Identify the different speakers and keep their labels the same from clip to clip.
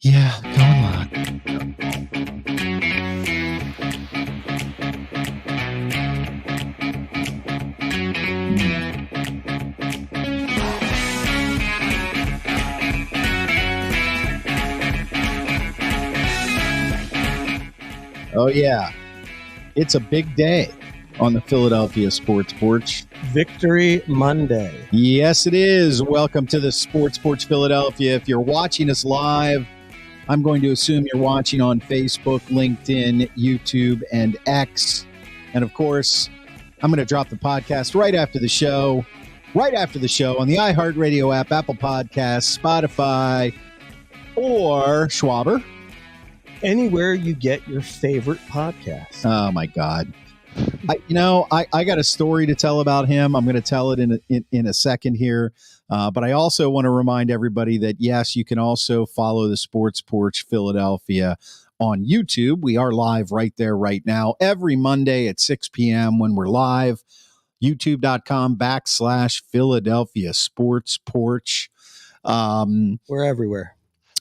Speaker 1: Yeah, going live. Oh, yeah. It's a big day on the Philadelphia Sports Porch.
Speaker 2: Victory Monday.
Speaker 1: Yes, it is. Welcome to the Sports Porch Philadelphia. If you're watching us live, I'm going to assume you're watching on Facebook, LinkedIn, YouTube, and X. And of course, I'm going to drop the podcast right after the show on the iHeartRadio app, Apple Podcasts, Spotify, or Schwaber.
Speaker 2: Anywhere you get your favorite podcast.
Speaker 1: Oh, my God. I got a story to tell about him. I'm going to tell it in a second here. But I also want to remind everybody that, yes, you can also follow the Sports Porch Philadelphia on YouTube. We are live right there right now every Monday at 6 p.m. when we're live. YouTube.com/Philadelphia Sports Porch.
Speaker 2: We're everywhere.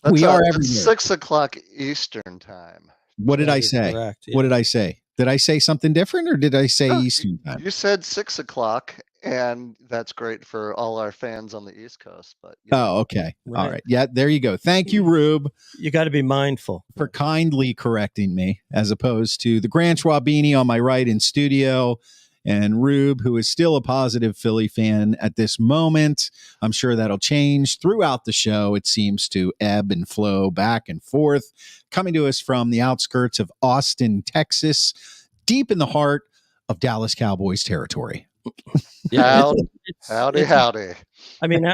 Speaker 1: We are everywhere.
Speaker 3: It's 6 o'clock Eastern time.
Speaker 1: What did I say?
Speaker 2: Correct, yeah.
Speaker 1: What did I say? Did I say something different, or did I say Eastern time?
Speaker 3: You said 6 o'clock, and that's great for all our fans on the East Coast. But
Speaker 1: Oh, okay.
Speaker 2: Right.
Speaker 1: All right. Yeah, there you go. Thank you, Rube,
Speaker 2: You got to be mindful.
Speaker 1: for kindly correcting me, as opposed to the Grant Schwabini on my right in studio, and Rube, who is still a positive Philly fan at this moment. I'm sure that'll change throughout the show. It seems to ebb and flow back and forth. Coming to us from the outskirts of Austin, Texas, deep in the heart of Dallas Cowboys territory.
Speaker 3: Howdy.
Speaker 2: I mean,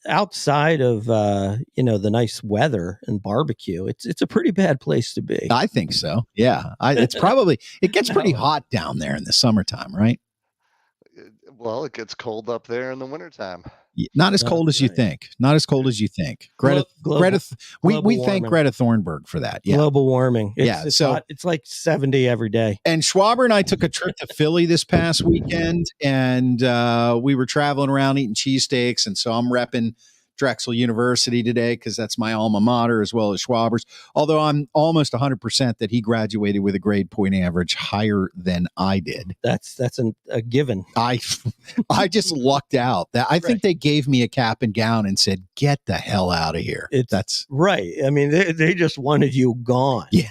Speaker 2: outside of the nice weather and barbecue, it's a pretty bad place to be.
Speaker 1: I think so. Yeah. It gets pretty hot down there in the summertime, right?
Speaker 3: Well, it gets cold up there in the wintertime.
Speaker 1: Not as cold as you think. Not as cold as you think. Greta, we thank
Speaker 2: warming.
Speaker 1: Greta Thunberg for that. Yeah.
Speaker 2: Global warming. It's
Speaker 1: so
Speaker 2: hot. It's like 70 every day.
Speaker 1: And Schwaber and I took a trip to Philly this past weekend, and we were traveling around eating cheesesteaks. And so I'm repping Drexel University today because that's my alma mater, as well as Schwaber's. Although I'm almost 100% that he graduated with a grade point average higher than I did.
Speaker 2: That's a given.
Speaker 1: I just lucked out. I think they gave me a cap and gown and said, "Get the hell out of here." That's
Speaker 2: right. I mean, they just wanted you gone.
Speaker 1: Yeah.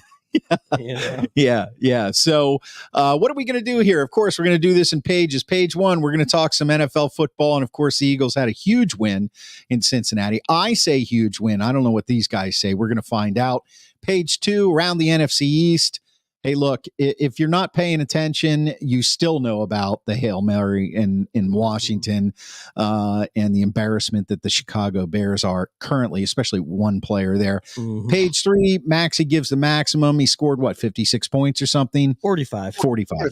Speaker 1: Yeah. So what are we going to do here? Of course, we're going to do this in pages. Page 1, we're going to talk some NFL football. And of course, the Eagles had a huge win in Cincinnati. I say huge win. I don't know what these guys say. We're going to find out. Page 2, around the NFC East. Hey, look, if you're not paying attention, you still know about the Hail Mary in Washington and the embarrassment that the Chicago Bears are currently, especially one player there.
Speaker 2: Mm-hmm.
Speaker 1: Page 3, Maxey gives the maximum. He scored, 56 points or something?
Speaker 2: 45,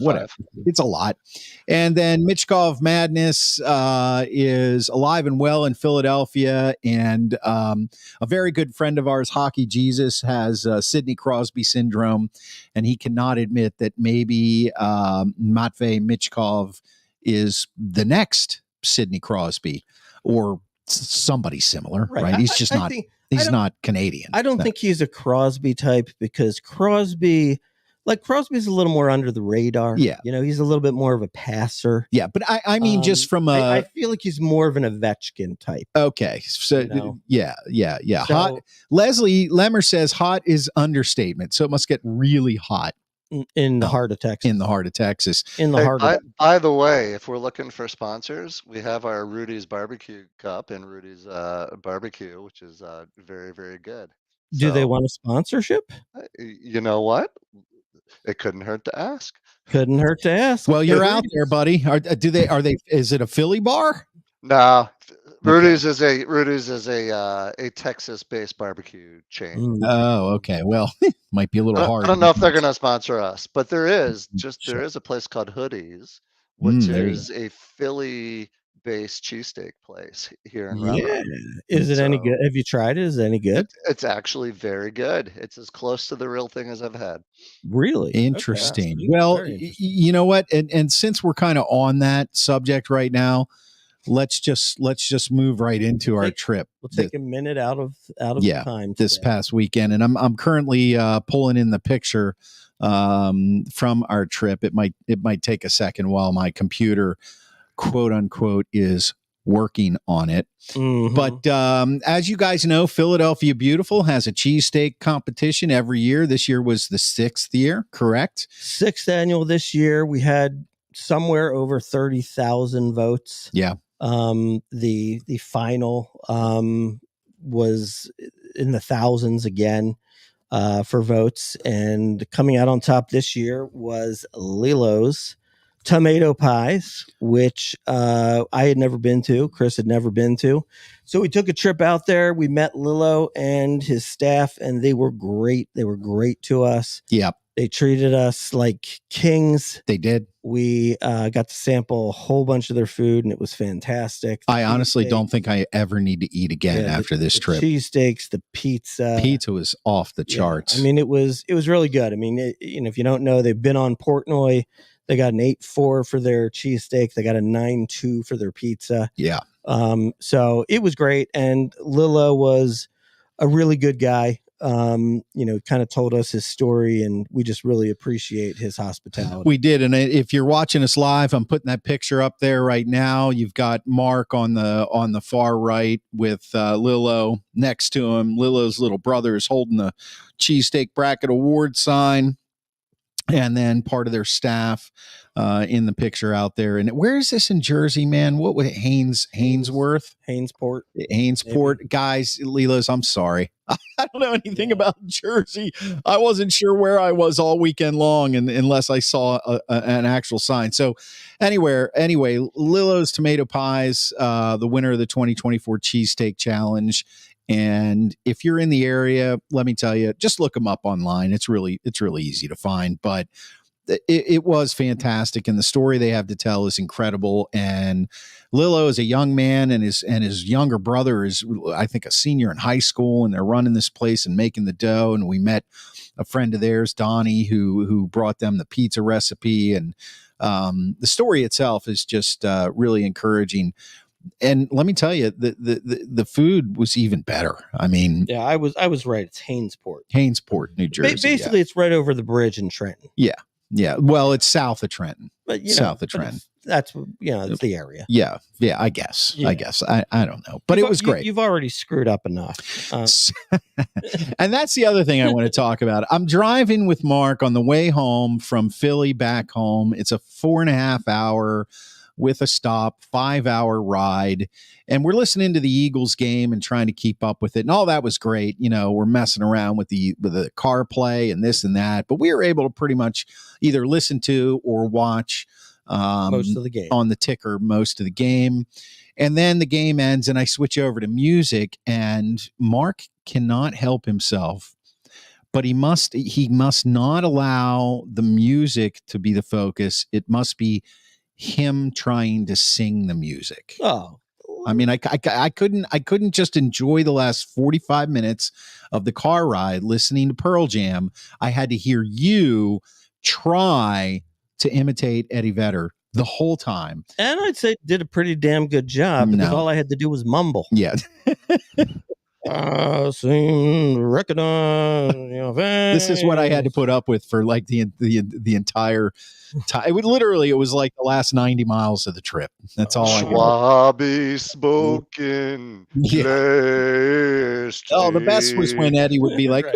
Speaker 1: whatever. It's a lot. And then Michkov Madness is alive and well in Philadelphia. And a very good friend of ours, Hockey Jesus, has Sidney Crosby syndrome. And he cannot admit that maybe Matvey Michkov is the next Sidney Crosby or somebody similar, right? He's just he's not Canadian.
Speaker 2: I don't think he's a Crosby type because Crosby's a little more under the radar.
Speaker 1: Yeah.
Speaker 2: He's a little bit more of a passer.
Speaker 1: Yeah, but I mean, just from
Speaker 2: I feel like he's more of an Ovechkin type.
Speaker 1: Okay. So, yeah.
Speaker 2: So,
Speaker 1: Hot. Leslie Lemmer says hot is understatement. So it must get really hot.
Speaker 2: In the heart of Texas.
Speaker 1: In the heart of Texas.
Speaker 3: By the way, if we're looking for sponsors, we have our Rudy's Barbecue Cup and Rudy's Barbecue, which is very, very good.
Speaker 2: Do they want a sponsorship?
Speaker 3: You know what? It couldn't hurt to ask.
Speaker 1: Well, you're out there, buddy. Is it a Philly bar?
Speaker 3: No. Rudy's is a Texas-based barbecue chain.
Speaker 1: Oh, okay. Well, might be a little hard.
Speaker 3: I don't know if they're going to sponsor us, but there is a place called Hoodies, which is a Philly-based cheesesteak place here in Raleigh.
Speaker 2: Yeah. Is it any good? Have you tried it? Is it any good?
Speaker 3: It's actually very good. It's as close to the real thing as I've had.
Speaker 2: Really?
Speaker 1: Interesting. Okay. Well, you know what? And since we're kind of on that subject right now, let's just move right into our trip.
Speaker 2: We'll take a minute out of time
Speaker 1: this past weekend, and I'm currently pulling in the picture from our trip. It might take a second while my computer, quote unquote, is working on it.
Speaker 2: Mm-hmm.
Speaker 1: But as you guys know, Philadelphia Beautiful has a cheesesteak competition every year. This year was the 6th year, correct?
Speaker 2: 6th annual this year. We had somewhere over 30,000 votes.
Speaker 1: Yeah.
Speaker 2: The final was in the thousands again for votes, and coming out on top this year was Lilo's tomato pies, which I had never been to. Chris had never been to. So we took a trip out there. We met Lilo and his staff, and they were great. They were great to us.
Speaker 1: Yeah.
Speaker 2: They treated us like kings.
Speaker 1: They did.
Speaker 2: We got to sample a whole bunch of their food, and it was fantastic.
Speaker 1: I honestly don't think I ever need to eat again after this trip.
Speaker 2: Cheesesteaks, the pizza.
Speaker 1: Pizza was off the charts.
Speaker 2: I mean, it was really good. I mean, if you don't know, they've been on Portnoy. They got an 8.4 for their cheesesteak. They got a 9.2 for their pizza.
Speaker 1: Yeah.
Speaker 2: So it was great. And Lilo was a really good guy. Kind of told us his story, and we just really appreciate his hospitality.
Speaker 1: We did. And if you're watching us live, I'm putting that picture up there right now. You've got Mark on the far right with Lilo next to him. Lilo's little brother is holding the Cheesesteak Bracket Award sign. And then part of their staff in the picture out there. And where is this in Jersey, man? What was it? Hainesworth?
Speaker 2: Hainesport.
Speaker 1: Maybe. Guys, Lilo's, I'm sorry. I don't know anything about Jersey. I wasn't sure where I was all weekend long unless I saw an actual sign. So anyway, Lilo's Tomato Pies, the winner of the 2024 Cheesesteak Challenge. And if you're in the area, let me tell you, just look them up online. It's really easy to find, but it was fantastic. And the story they have to tell is incredible. And Lilo is a young man, and his younger brother is, I think, a senior in high school, and they're running this place and making the dough. And we met a friend of theirs, Donnie, who brought them the pizza recipe. And the story itself is just really encouraging. And let me tell you, the food was even better. I mean,
Speaker 2: yeah, I was right. It's
Speaker 1: Hainesport, New Jersey.
Speaker 2: Basically, it's right over the bridge in Trenton.
Speaker 1: Yeah. Well, it's south of Trenton.
Speaker 2: But
Speaker 1: south of Trenton.
Speaker 2: That's it's the area.
Speaker 1: Yeah. I guess. I don't know, but it was great.
Speaker 2: You've already screwed up enough.
Speaker 1: And that's the other thing I want to talk about. I'm driving with Mark on the way home from Philly back home. It's a 4.5 hour with a stop, 5-hour ride. And we're listening to the Eagles game and trying to keep up with it. And all that was great. We're messing around with the car play and this and that. But we were able to pretty much either listen to or watch
Speaker 2: most of the game
Speaker 1: on the ticker, most of the game. And then the game ends and I switch over to music, and Mark cannot help himself. But he must not allow the music to be the focus. It must be him trying to sing the music.
Speaker 2: Oh,
Speaker 1: I mean, I couldn't just enjoy the last 45 minutes of the car ride listening to Pearl Jam. I had to hear you try to imitate Eddie Vedder the whole time.
Speaker 2: And I'd say did a pretty damn good job, because all I had to do was mumble.
Speaker 1: Yeah.
Speaker 2: I seem to recognize your face.
Speaker 1: This is what I had to put up with for like the entire time. It was like the last 90 miles of the trip. That's all I
Speaker 3: Schwabi spoken.
Speaker 1: Yeah. Oh, the best was when Eddie would be like,
Speaker 2: I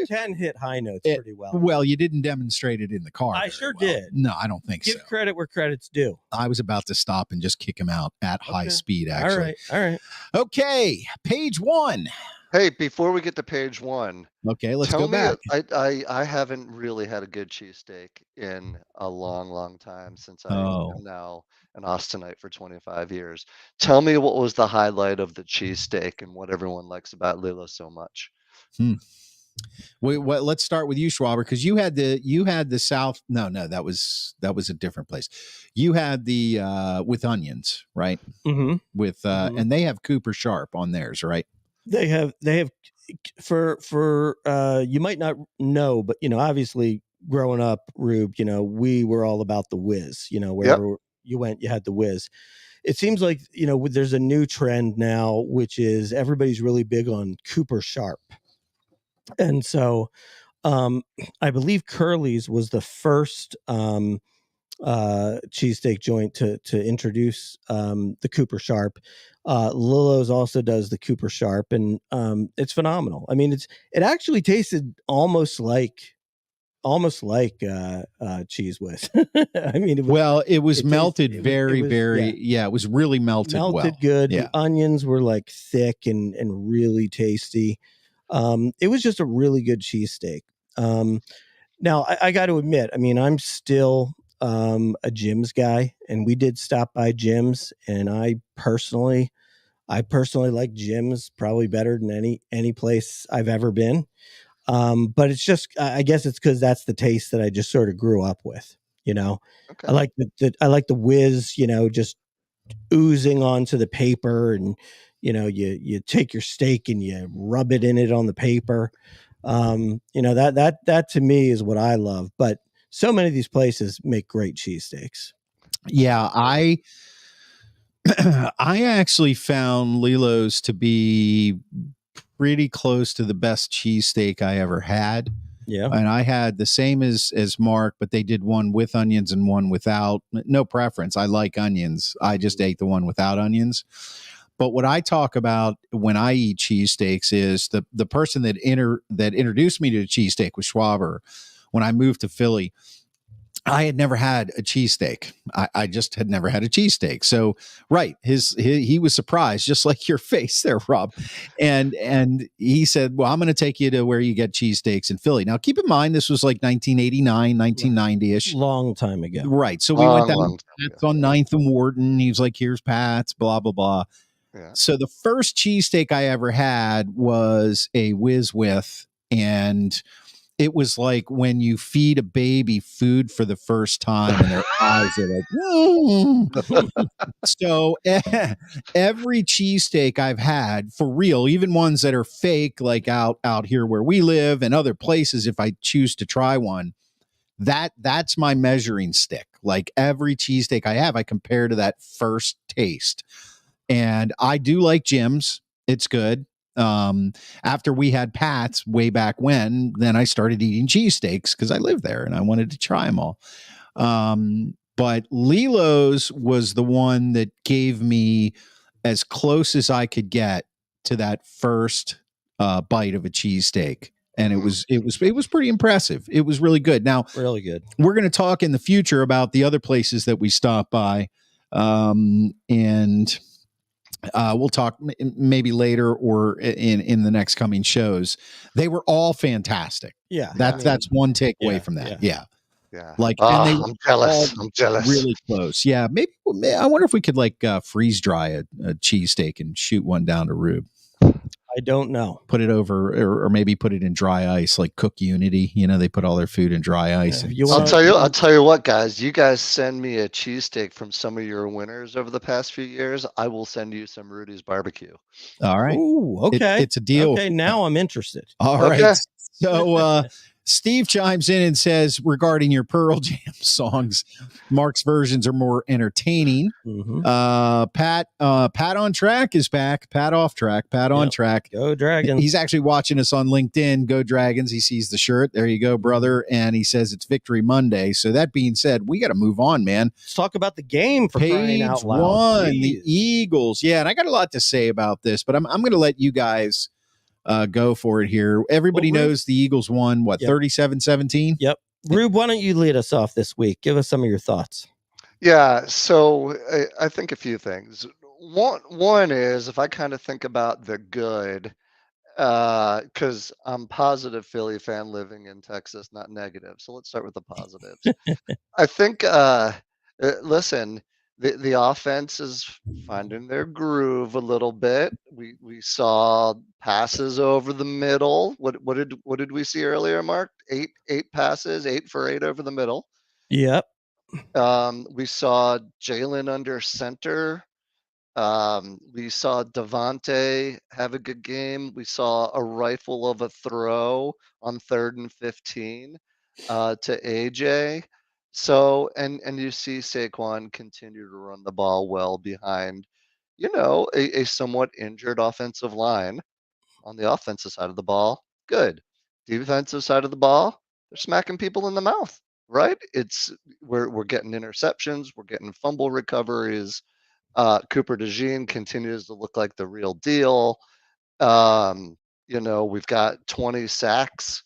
Speaker 2: can hit high notes pretty well.
Speaker 1: Well, you didn't demonstrate it in the car.
Speaker 2: I sure did.
Speaker 1: No, I don't think so.
Speaker 2: Give credit where credit's due.
Speaker 1: I was about to stop and just kick him out at high speed, actually.
Speaker 2: All right.
Speaker 1: Okay, page 1.
Speaker 3: Hey, before we get to page 1,
Speaker 1: okay, let's go back.
Speaker 3: I haven't really had a good cheesesteak in a long time, since I am now an Austinite for 25 years. Tell me what was the highlight of the cheesesteak and what everyone likes about Lilo so much.
Speaker 1: Let's start with you, Schwaber, because you had the South. No, that was a different place. You had the with onions, right?
Speaker 2: Mm-hmm.
Speaker 1: With and they have Cooper Sharp on theirs, right?
Speaker 2: They have for you might not know, but obviously growing up, Rube, we were all about the whiz, where you had the whiz. It seems like, there's a new trend now, which is everybody's really big on Cooper Sharp. And so I believe Curly's was the first cheesesteak joint to introduce the Cooper Sharp. Lillo's also does the Cooper Sharp, and it's phenomenal. I mean, it actually tasted almost like cheese whiz. I mean,
Speaker 1: it was melted very,
Speaker 2: it
Speaker 1: was really melted
Speaker 2: good.
Speaker 1: Yeah.
Speaker 2: The onions were like thick and really tasty. It was just a really good cheesesteak. Now I got to admit, I mean, I'm still a Jim's guy, and we did stop by Jim's, and I personally like Jim's probably better than any place I've ever been. But it's just, I guess it's because that's the taste that I just sort of grew up with.
Speaker 3: Okay.
Speaker 2: I like the whiz, just oozing onto the paper, and you take your steak and you rub it in it on the paper. That to me is what I love. But so many of these places make great cheesesteaks.
Speaker 1: Yeah, I actually found Lilo's to be pretty close to the best cheesesteak I ever had.
Speaker 2: Yeah.
Speaker 1: And I had the same as Mark, but they did one with onions and one without. No preference. I like onions. I just ate the one without onions. But what I talk about when I eat cheesesteaks is the person that introduced me to the cheesesteak was Schwaber. When I moved to Philly, I had never had a cheesesteak. I just had never had a cheesesteak. So, right, he was surprised, just like your face there, Rob. And he said, well, I'm going to take you to where you get cheesesteaks in Philly. Now, keep in mind, this was like 1989, 1990-ish.
Speaker 2: Long time ago.
Speaker 1: Right. So we went down Pat's on 9th and Wharton. He was like, here's Pat's, blah, blah, blah. Yeah. So the first cheesesteak I ever had was a Whiz With, and it was like when you feed a baby food for the first time and their eyes are like, So every cheesesteak I've had, for real, even ones that are fake, like out here where we live and other places, if I choose to try one, that's my measuring stick. Like every cheesesteak I have, I compare to that first taste. And I do like Jim's. It's good. After we had Pat's way back when, then I started eating cheesesteaks because I lived there and I wanted to try them all. But Lilo's was the one that gave me as close as I could get to that first bite of a cheesesteak. And it was pretty impressive. It was really good. Now,
Speaker 2: really good.
Speaker 1: We're going to talk in the future about the other places that we stop by. And we'll talk maybe later or in the next coming shows. They were all fantastic.
Speaker 2: Yeah.
Speaker 1: That's one takeaway from that. Yeah. Like,
Speaker 3: and I'm jealous.
Speaker 1: Really close. Yeah. Maybe I wonder if we could like freeze dry a cheesesteak and shoot one down to Rube.
Speaker 2: I don't know.
Speaker 1: Put it over, or maybe put it in dry ice, like Cook Unity. They put all their food in dry ice.
Speaker 2: Yeah,
Speaker 3: I'll tell you what, guys. You guys send me a cheesesteak from some of your winners over the past few years. I will send you some Rudy's barbecue.
Speaker 1: All right.
Speaker 2: Ooh, okay.
Speaker 1: It's a deal.
Speaker 2: Okay, now I'm interested.
Speaker 1: All right. So Steve chimes in and says, regarding your Pearl Jam songs, Mark's versions are more entertaining.
Speaker 2: Mm-hmm.
Speaker 1: Pat on track is back. Pat off track. Pat on track.
Speaker 2: Go Dragons.
Speaker 1: He's actually watching us on LinkedIn. Go Dragons. He sees the shirt. There you go, brother. And he says it's Victory Monday. So that being said, we got to move on, man.
Speaker 2: Let's talk about the game for crying out loud.
Speaker 1: Page 1, the Eagles. Yeah, and I got a lot to say about this, but I'm going to let you guys go for it here. Everybody knows the Eagles won, 37-17?
Speaker 2: Yep. Rube, why don't you lead us off this week? Give us some of your thoughts.
Speaker 3: Yeah, so I think a few things. One is, if I kind of think about the good, because I'm positive Philly fan living in Texas, not negative. So let's start with the positives. I think, listen, the offense is finding their groove a little bit. We saw passes over the middle. What did we see earlier, Mark? Eight passes, 8 for 8 over the middle.
Speaker 2: Yep.
Speaker 3: We saw Jalen under center. We saw Devontae have a good game. We saw a rifle of a throw on 3rd and 15 to AJ. So, and you see Saquon continue to run the ball well behind, a somewhat injured offensive line. On the offensive side of the ball, good. Defensive side of the ball, they're smacking people in the mouth, right? We're getting interceptions, we're getting fumble recoveries. Cooper DeJean continues to look like the real deal. We've got 20 sacks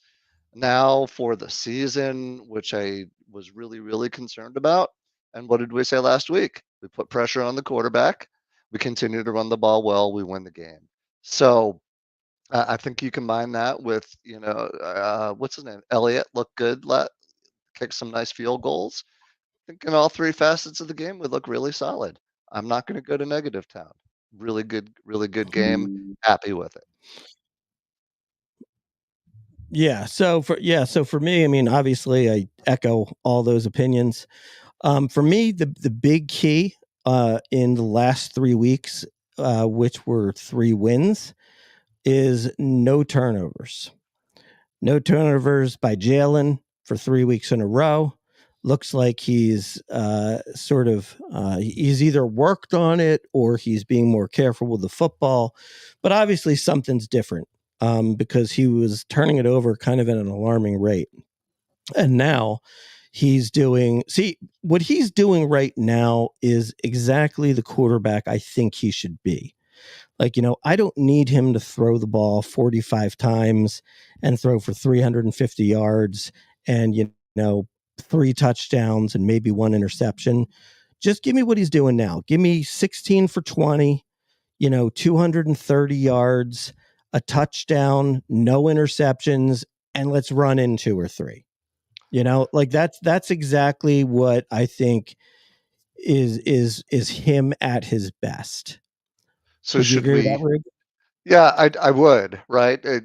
Speaker 3: now for the season, which I was really, really concerned about. And what did we say last week? We put pressure on the quarterback. We continue to run the ball well. We win the game. So I think you combine that with, what's his name? Elliott looked good, kicked some nice field goals. I think in all three facets of the game, we look really solid. I'm not going to go to negative town. Really good game. Happy with it.
Speaker 2: Yeah. So for me, I mean, obviously, I echo all those opinions. For me, the big key in the last 3 weeks, which were 3 wins, is no turnovers. No turnovers by Jalen for 3 weeks in a row. Looks like he's he's either worked on it or he's being more careful with the football. But obviously something's different because he was turning it over kind of at an alarming rate. And now what he's doing right now is exactly the quarterback I think he should be. Like, I don't need him to throw the ball 45 times and throw for 350 yards and, 3 touchdowns and maybe 1 interception. Just give me what he's doing now. Give me 16 for 20, 230 yards, a touchdown, no interceptions, and let's run in 2 or 3. Like that's exactly what I think is him at his best.
Speaker 3: So
Speaker 2: Would you
Speaker 3: should
Speaker 2: agree with
Speaker 3: we?
Speaker 2: that, Rube?
Speaker 3: Yeah, I would, right? A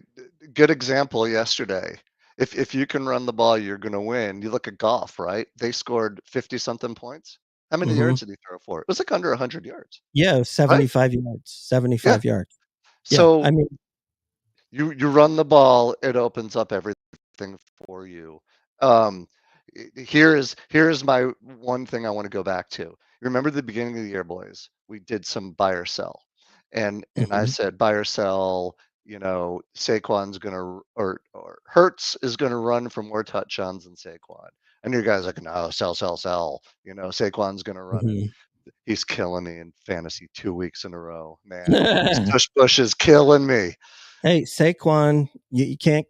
Speaker 3: good example yesterday. If you can run the ball, you're going to win. You look at golf, right? They scored 50 something points. How many yards did he throw for? It was like under 100 yards,
Speaker 2: Yeah,
Speaker 3: right?
Speaker 2: 75 yards.
Speaker 3: Yeah.
Speaker 2: 75 yards. Yeah, I
Speaker 3: So
Speaker 2: mean,
Speaker 3: you run the ball, it opens up everything for you. Um, here's my one thing I want to go back to. You remember the beginning of the year, boys? We did some buy or sell, and I said buy or sell. Saquon's gonna or Hurts is gonna run for more touchdowns than Saquon. And you guys are like, no, sell. Saquon's gonna run it. He's killing me in fantasy 2 weeks in a row, man. Tush Push is killing me.
Speaker 2: Hey, Saquon, you can't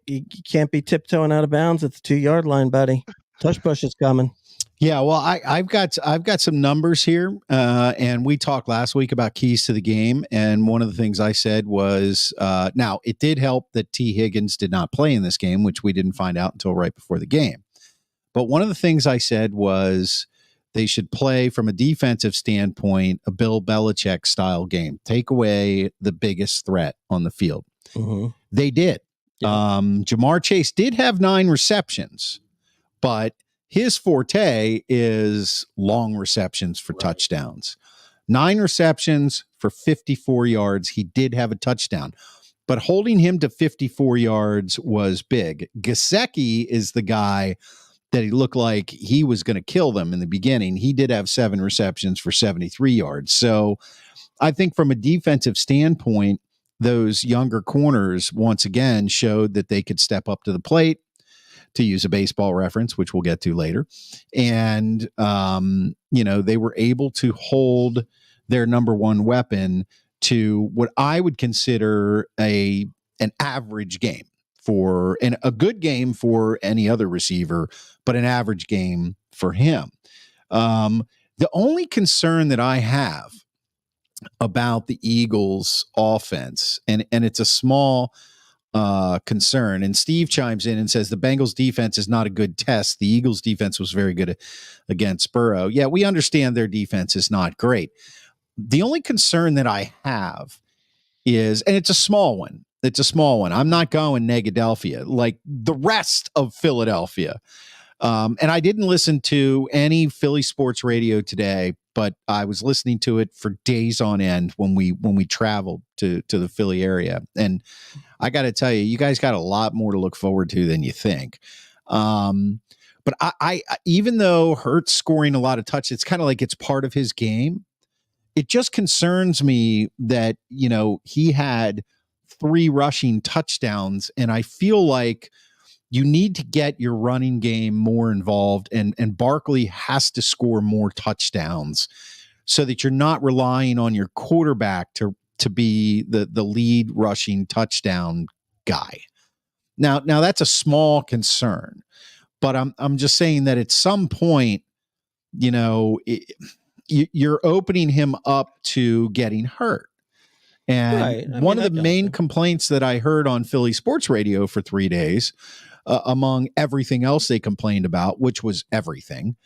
Speaker 2: be tiptoeing out of bounds at the 2-yard line, buddy. Tush Push is coming.
Speaker 1: Yeah, well, I've got some numbers here, and we talked last week about keys to the game, and one of the things I said was, now it did help that T. Higgins did not play in this game, which we didn't find out until right before the game. But one of the things I said was they should play from a defensive standpoint a Bill Belichick style game, take away the biggest threat on the field. They did. Yeah. Jamar Chase did have 9 receptions, but his forte is long receptions for touchdowns. 9 receptions for 54 yards. He did have a touchdown, but holding him to 54 yards was big. Gesicki is the guy that he looked like he was going to kill them in the beginning. He did have 7 receptions for 73 yards. So I think from a defensive standpoint, those younger corners once again showed that they could step up to the plate, to use a baseball reference, which we'll get to later. And, they were able to hold their number one weapon to what I would consider an average game and a good game for any other receiver, but an average game for him. The only concern that I have about the Eagles offense, and it's a small concern, and Steve chimes in and says the Bengals defense is not a good test. The Eagles defense was very good against Burrow. Yeah, we understand their defense is not great. The only concern that I have is, and it's a small one. I'm not going Negadelphia like the rest of Philadelphia. And I didn't listen to any Philly sports radio today, but I was listening to it for days on end when we traveled to the Philly area. And I got to tell you, you guys got a lot more to look forward to than you think. But I even though Hurts scoring a lot of touches, it's kind of like it's part of his game. It just concerns me that, he had 3 rushing touchdowns, and I feel like you need to get your running game more involved, and Barkley has to score more touchdowns so that you're not relying on your quarterback to be the lead rushing touchdown guy. Now that's a small concern, but I'm just saying that at some point, you're opening him up to getting hurt. And one of the main complaints that I heard on Philly sports radio for 3 days, among everything else they complained about, which was everything,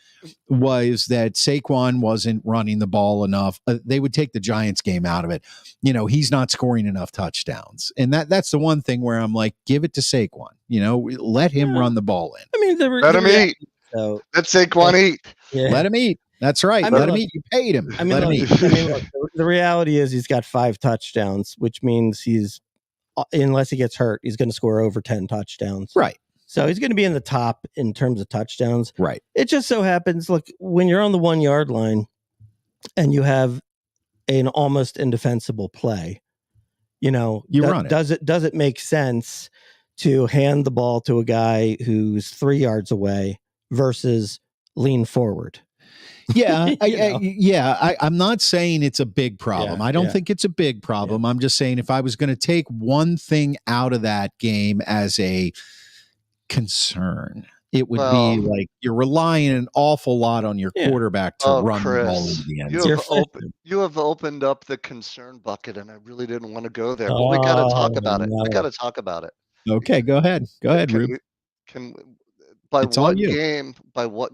Speaker 1: was that Saquon wasn't running the ball enough. They would take the Giants game out of it. He's not scoring enough touchdowns. And that's the one thing where I'm like, give it to Saquon. Let him run the ball in.
Speaker 2: I mean,
Speaker 3: let him eat.
Speaker 2: So,
Speaker 3: let Saquon eat.
Speaker 2: Yeah.
Speaker 1: Let him eat. That's right. Let him eat. You paid him. Let him eat.
Speaker 2: Look, the reality is he's got 5 touchdowns, which means unless he gets hurt, he's going to score over 10 touchdowns.
Speaker 1: Right.
Speaker 2: So he's going to be in the top in terms of touchdowns.
Speaker 1: Right.
Speaker 2: It just so happens, look, when you're on the 1 yard line and you have an almost indefensible play,
Speaker 1: run it.
Speaker 2: Does it make sense to hand the ball to a guy who's 3 yards away versus lean forward?
Speaker 1: Yeah, I'm not saying it's a big problem. I don't think it's a big problem. I'm just saying if I was going to take one thing out of that game as a concern, it would be like you're relying an awful lot on your quarterback to run the ball into the end zone.
Speaker 3: You have opened up the concern bucket, and I really didn't want to go there, but we got to talk about it. I got to talk about it.
Speaker 1: Okay, go ahead. Go ahead, Rube.
Speaker 3: By what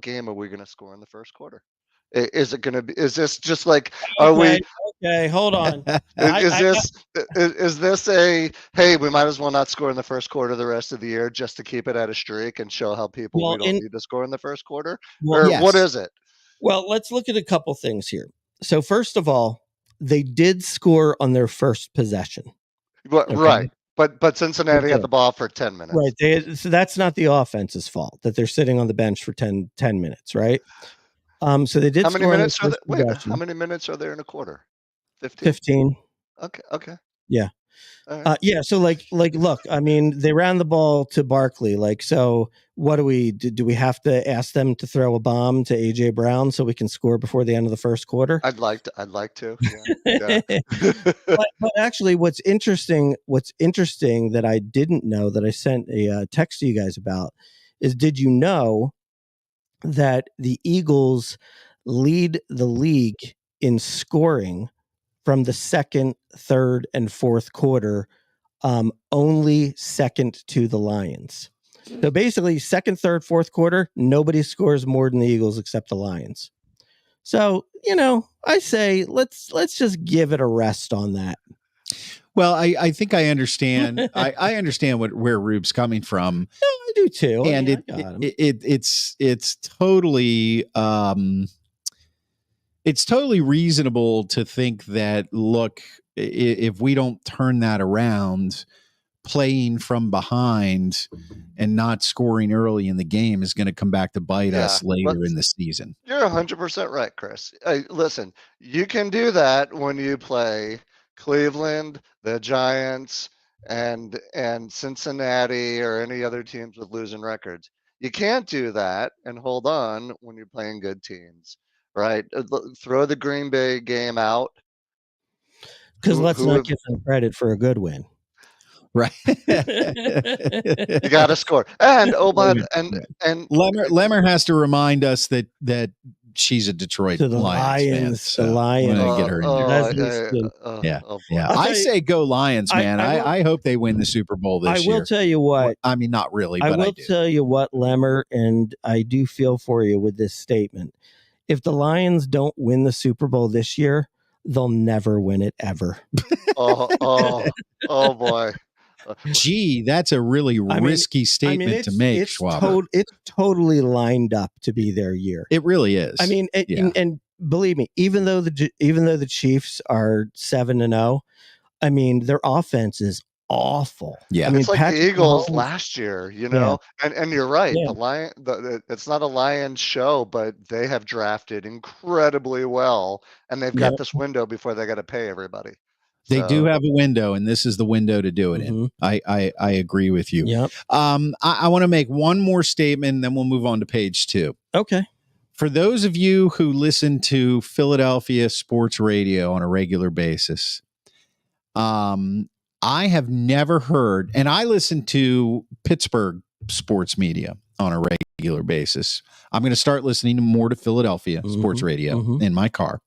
Speaker 3: game are we going to score in the first quarter? Is it going to be? Is this just like? Are we?
Speaker 2: Okay, hold on.
Speaker 3: Is this a hey? We might as well not score in the first quarter the rest of the year just to keep it at a streak and show how we don't need to score in the first quarter? Or what is it?
Speaker 2: Well, let's look at a couple things here. So first of all, they did score on their first possession.
Speaker 3: Right. But Cincinnati had the ball for 10 minutes.
Speaker 2: Right. So that's not the offense's fault that they're sitting on the bench for 10 minutes, right? So they did.
Speaker 3: How many minutes are there? How many minutes are there in a quarter?
Speaker 2: 15.
Speaker 3: Okay.
Speaker 2: Yeah. Right. So look, I mean, they ran the ball to Barkley. So what do we do? We have to ask them to throw a bomb to AJ Brown so we can score before the end of the first quarter?
Speaker 3: I'd like to. Yeah.
Speaker 2: but actually, what's interesting that I didn't know that I sent a text to you guys about is, did you know that the Eagles lead the league in scoring from the second, third, and fourth quarter, only second to the Lions? So basically, second, third, fourth quarter, nobody scores more than the Eagles except the Lions. So, I say let's just give it a rest on that.
Speaker 1: Well, I think I understand. I understand where Rube's coming from.
Speaker 2: Yeah, I do too.
Speaker 1: And it's totally it's totally reasonable to think that, look, if we don't turn that around, playing from behind and not scoring early in the game is going to come back to bite us later in the season.
Speaker 3: You're 100% right, Chris. Listen, you can do that when you play Cleveland, the Giants, and Cincinnati, or any other teams with losing records. You can't do that and hold on when you're playing good teams, right? Throw the Green Bay game out.
Speaker 2: Because let's not give them credit for a good win.
Speaker 1: Right.
Speaker 3: You got to score. And
Speaker 1: Lemmer has to remind us that she's a Detroit Lions fan.
Speaker 2: The Lions.
Speaker 1: Get her in there. I say go Lions, man. I hope they win the Super Bowl this year.
Speaker 2: I will tell you what.
Speaker 1: I mean, not really, but I
Speaker 2: will tell you what, Lemmer, and I do feel for you with this statement. If the Lions don't win the Super Bowl this year, they'll never win it ever.
Speaker 3: Oh boy.
Speaker 1: Gee, that's a really risky statement to make, Schwab.
Speaker 2: It's totally lined up to be their year.
Speaker 1: It really is.
Speaker 2: I mean, and believe me, even though the Chiefs are 7-0, I mean, their offense is awful.
Speaker 1: Yeah.
Speaker 2: I mean,
Speaker 3: It's like
Speaker 2: Patrick
Speaker 3: the Eagles
Speaker 2: Mahomes,
Speaker 3: last year, and you're right.
Speaker 2: yeah.
Speaker 3: It's not a Lions show, but they have drafted incredibly well, and they've
Speaker 2: Yep.
Speaker 3: got this window before they got to pay everybody.
Speaker 1: They do
Speaker 3: So
Speaker 1: have a window, and this is the window to do it in. I agree with you.
Speaker 2: Yep.
Speaker 1: I want to make one more statement, and then we'll move on to page 2.
Speaker 2: Okay.
Speaker 1: For those of you who listen to Philadelphia sports radio on a regular basis, I have never heard, and I listen to Pittsburgh sports media on a regular basis. I'm going to start listening more to Philadelphia sports radio in my car.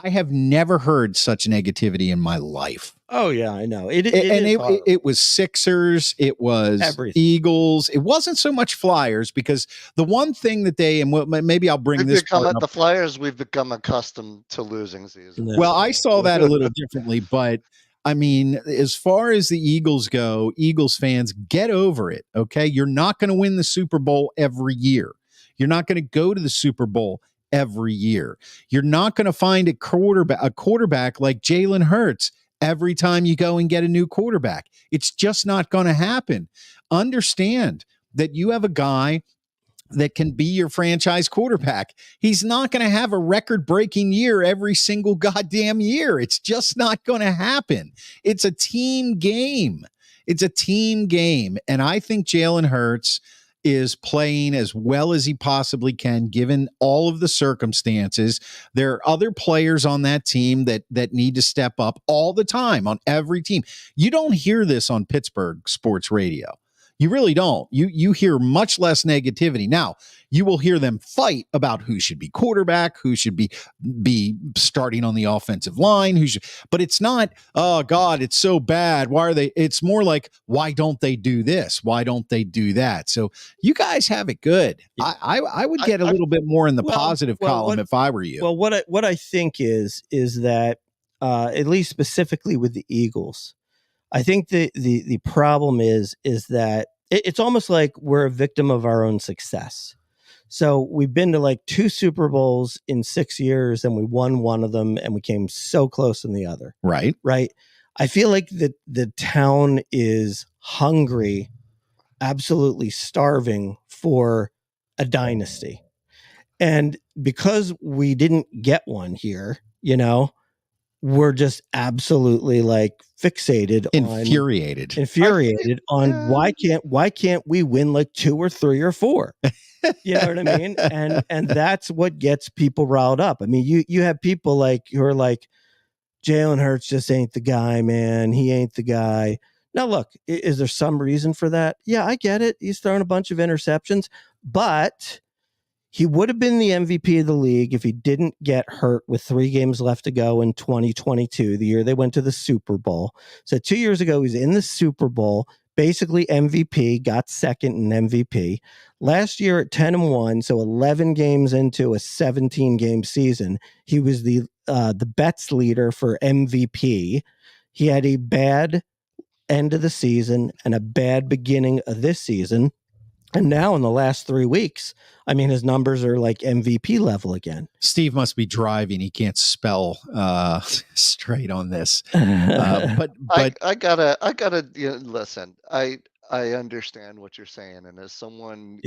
Speaker 1: I have never heard such negativity in my life.
Speaker 2: Oh yeah, I know.
Speaker 1: It was Sixers, it was
Speaker 2: everything.
Speaker 1: Eagles. It wasn't so much Flyers, because the one thing that maybe I'll bring this part up.
Speaker 3: The Flyers, we've become accustomed to losing season.
Speaker 1: Well, I saw that a little differently, but I mean, as far as the Eagles go, Eagles fans, get over it. Okay, you're not going to win the Super Bowl every year. You're not going to go to the Super Bowl every year. You're not going to find a quarterback like Jalen Hurts every time you go and get a new quarterback. It's just not going to happen. Understand that you have a guy that can be your franchise quarterback. He's not going to have a record-breaking year every single goddamn year. It's just not going to happen. It's a team game. It's a team game. And I think Jalen Hurts is playing as well as he possibly can, given all of the circumstances. There are other players on that team that need to step up all the time on every team. You don't hear this on Pittsburgh sports radio. You really don't. You hear much less negativity. Now, you will hear them fight about who should be quarterback, who should be starting on the offensive line, but it's not, oh God, it's so bad. Why are they? It's more like, why don't they do this? Why don't they do that? So you guys have it good. Yeah. I would get a little bit more in the positive column if I were you.
Speaker 2: Well, what I think is that at least specifically with the Eagles, I think the problem is that it's almost like we're a victim of our own success. So we've been to like 2 Super Bowls in 6 years, and we won one of them, and we came so close in the other.
Speaker 1: Right.
Speaker 2: I feel like the town is hungry, absolutely starving for a dynasty. And because we didn't get one here, we're just absolutely like
Speaker 1: infuriated
Speaker 2: on why can't we win like 2 or 3 or 4? You know what I mean? And that's what gets people riled up. I mean, you have people like who are like, Jalen Hurts just ain't the guy, man. He ain't the guy. Now, look, is there some reason for that? Yeah, I get it. He's thrown a bunch of interceptions, but he would have been the MVP of the league if he didn't get hurt with 3 games left to go in 2022, the year they went to the Super Bowl. So 2 years ago, he was in the Super Bowl, basically MVP, got second in MVP. Last year at 10-1, so 11 games into a 17-game season, he was the bets leader for MVP. He had a bad end of the season and a bad beginning of this season. And now in the last 3 weeks, I mean, his numbers are like MVP level again.
Speaker 1: Steve must be driving. He can't spell straight on this. But
Speaker 3: I gotta listen. I understand what you're saying. And as someone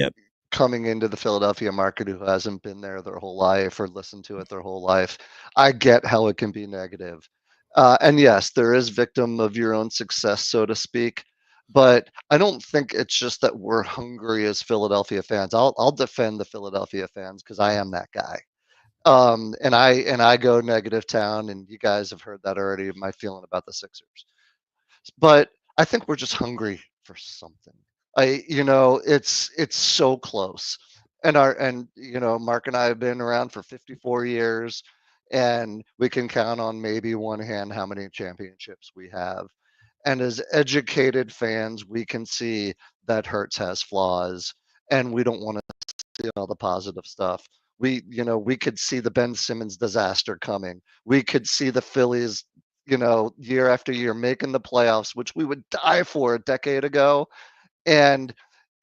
Speaker 3: coming into the Philadelphia market who hasn't been there their whole life or listened to it their whole life, I get how it can be negative. And yes, there is victim of your own success, so to speak. But I don't think it's just that we're hungry as Philadelphia fans. I'll defend the Philadelphia fans because I am that guy. And I go negative town, and you guys have heard that already. My feeling about the Sixers, but I think we're just hungry for something. It's so close, and Mark and I have been around for 54 years, and we can count on maybe one hand how many championships we have. And as educated fans, we can see that Hurts has flaws, and we don't want to see all the positive stuff. We could see the Ben Simmons disaster coming. We could see the Phillies, year after year making the playoffs, which we would die for a decade ago. And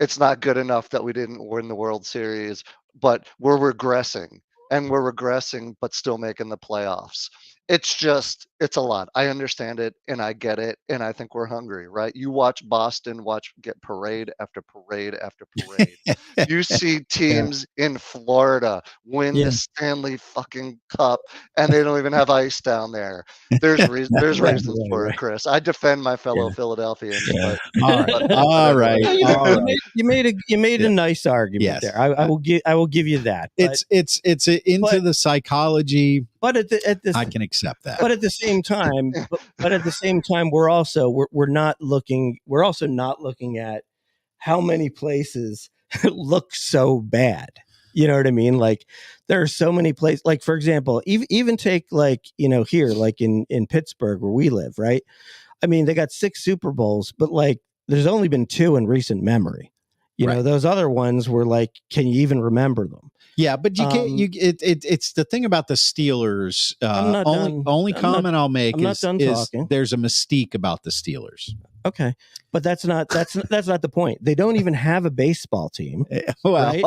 Speaker 3: it's not good enough that we didn't win the World Series, but we're regressing, but still making the playoffs. It's it's a lot. I understand it and I get it, and I think we're hungry, right? You watch Boston get parade after parade after parade. You see teams in Florida win the Stanley fucking Cup, and they don't even have ice down there. There's reasons for it, Chris. I defend my fellow Philadelphians, but
Speaker 1: all right.
Speaker 2: You made a nice argument there. I will give you that.
Speaker 1: It's into the psychology.
Speaker 2: But
Speaker 1: I can accept that.
Speaker 2: But at the same time, we're also not looking at how many places look so bad. You know what I mean? Like there are so many places. Like for example, even take like here, like in Pittsburgh where we live, right? I mean, they got 6 Super Bowls, but like there's only been 2 in recent memory. You know, those other ones were like, can you even remember them?
Speaker 1: Yeah, but you can't. It's the thing about the Steelers. Only comment I'll make is there's a mystique about the Steelers.
Speaker 2: Okay, but that's not the point. They don't even have a baseball team.
Speaker 1: Well, right?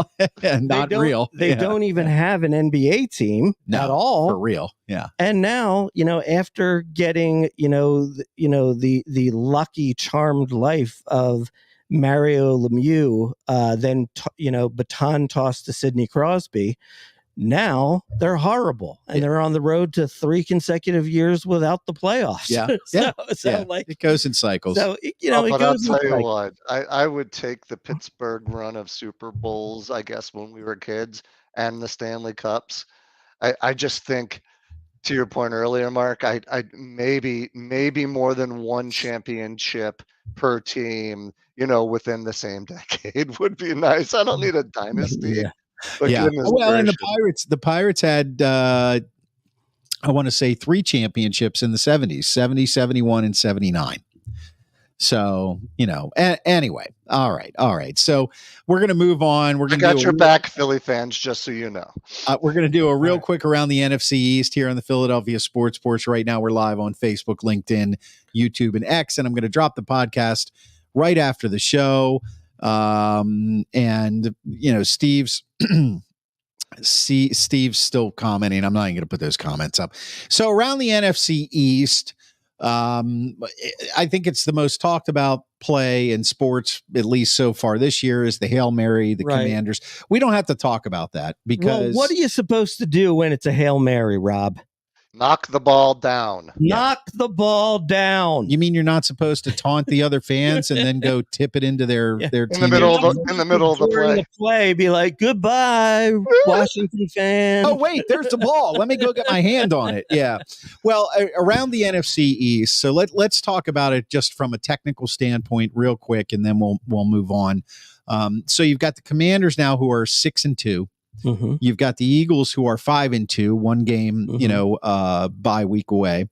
Speaker 1: Not real.
Speaker 2: They don't even have an NBA team at all
Speaker 1: for real. Yeah.
Speaker 2: And now, after getting the lucky charmed life of Mario Lemieux, then baton tossed to Sidney Crosby. Now they're horrible, and they're on the road to 3 consecutive years without the playoffs.
Speaker 1: Yeah, so
Speaker 2: like
Speaker 1: it goes in cycles.
Speaker 2: So
Speaker 3: but I'll tell you what, I would take the Pittsburgh run of Super Bowls, I guess, when we were kids, and the Stanley Cups. I just think, to your point earlier, Mark, I maybe more than one championship per team, within the same decade would be nice. I don't need a dynasty.
Speaker 1: Well, and the Pirates had I want to say 3 championships in the 70s, 70, 71, and 79. So, anyway, all right. So we're going to move on.
Speaker 3: I got your back, Philly fans, just so you know.
Speaker 1: We're going to do a real quick around the NFC East here on the Philadelphia Sports Porch. Right now we're live on Facebook, LinkedIn, YouTube, and X, and I'm going to drop the podcast right after the show. And Steve's Steve's still commenting. I'm not even going to put those comments up. So around the NFC East, I think it's the most talked about play in sports, at least so far this year, is the Hail Mary, the Commanders. We don't have to talk about that because
Speaker 2: what are you supposed to do when it's a Hail Mary, Rob?
Speaker 3: Knock the ball down.
Speaker 2: Knock the ball down.
Speaker 1: You mean you're not supposed to taunt the other fans and then go tip it into their team?
Speaker 3: In the middle of the
Speaker 2: play, be like, goodbye, Washington fans.
Speaker 1: Oh, wait, there's the ball. Let me go get my hand on it. Yeah. Well, around the NFC East, so let's talk about it just from a technical standpoint real quick, and then we'll move on. So you've got the Commanders now who are 6-2.
Speaker 2: Mm-hmm.
Speaker 1: You've got the Eagles who are 5-2, 1 game, bye week away.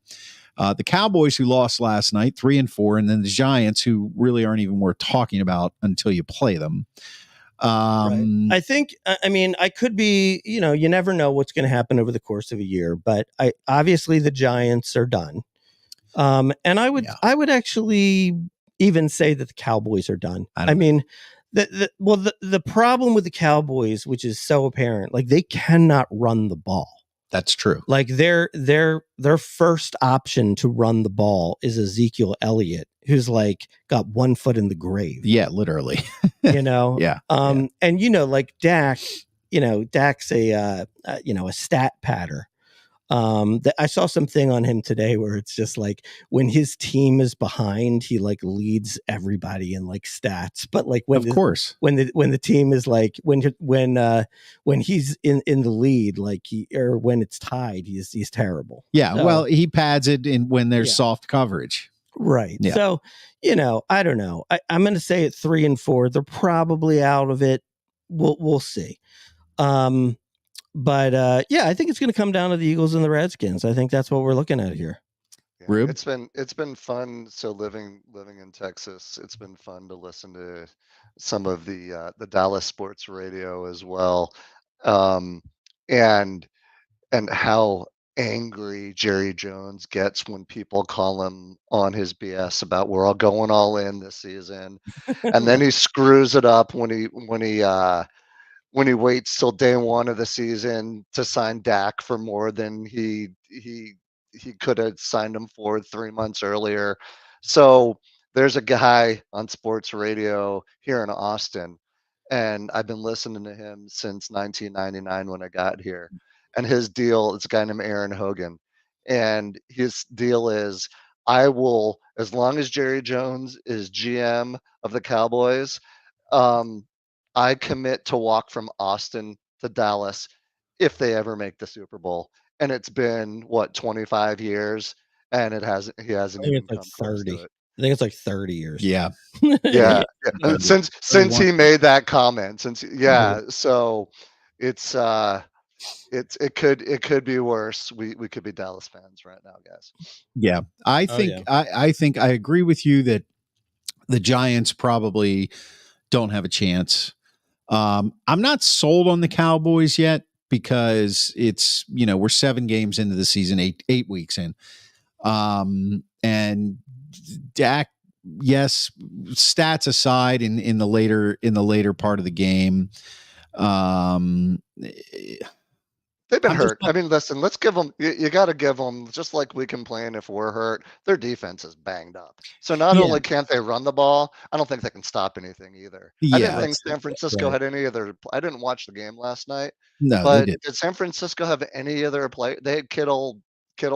Speaker 1: The Cowboys who lost last night, 3-4, and then the Giants who really aren't even worth talking about until you play them.
Speaker 2: I think, I could be, you never know what's going to happen over the course of a year, but obviously the Giants are done. And I would actually even say that the Cowboys are done. The problem with the Cowboys, which is so apparent, like they cannot run the ball.
Speaker 1: That's true.
Speaker 2: Like their first option to run the ball is Ezekiel Elliott, who's like got 1 foot in the grave.
Speaker 1: Yeah, literally.
Speaker 2: Yeah. And like Dak, Dak's a stat patter. I saw something on him today where it's just like when his team is behind, he like leads everybody in like stats. But like when the team is like when he's in the lead, like or when it's tied, he's terrible.
Speaker 1: Yeah, so, well, he pads it in when there's soft coverage.
Speaker 2: Right. Yeah. So I don't know. I'm going to say at 3-4, they're probably out of it. We'll see. But I think it's going to come down to the Eagles and the Redskins. I think that's what we're looking at here.
Speaker 3: Yeah, Rube? It's been fun. So living in Texas, it's been fun to listen to some of the Dallas sports radio as well, and how angry Jerry Jones gets when people call him on his BS about we're all going all in this season, and then he screws it up when he waits till day 1 of the season to sign Dak for more than he he could have signed him for 3 months earlier. So there's a guy on sports radio here in Austin, and I've been listening to him since 1999 when I got here. And his deal is a guy named Aaron Hogan. And his deal is, I will, as long as Jerry Jones is GM of the Cowboys, I commit to walk from Austin to Dallas if they ever make the Super Bowl. And it's been, what, 25 years, and he hasn't even come close to it.
Speaker 2: I think it's like 30 years.
Speaker 1: Yeah.
Speaker 3: Yeah. Since he made that comment, so it could be worse. We could be Dallas fans right now, guys.
Speaker 1: Yeah. I think I agree with you that the Giants probably don't have a chance. I'm not sold on the Cowboys yet because it's, we're 7 games into the season, 8 weeks in. And Dak, yes, stats aside, in the later part of the game,
Speaker 3: they've been hurt. I mean, listen, let's give them, you got to give them, just like we complain if we're hurt, their defense is banged up. So not only can't they run the ball, I don't think they can stop anything either. I didn't think San Francisco had any other, I didn't watch the game last night.
Speaker 1: No,
Speaker 3: but did San Francisco have any other play? They had Kittle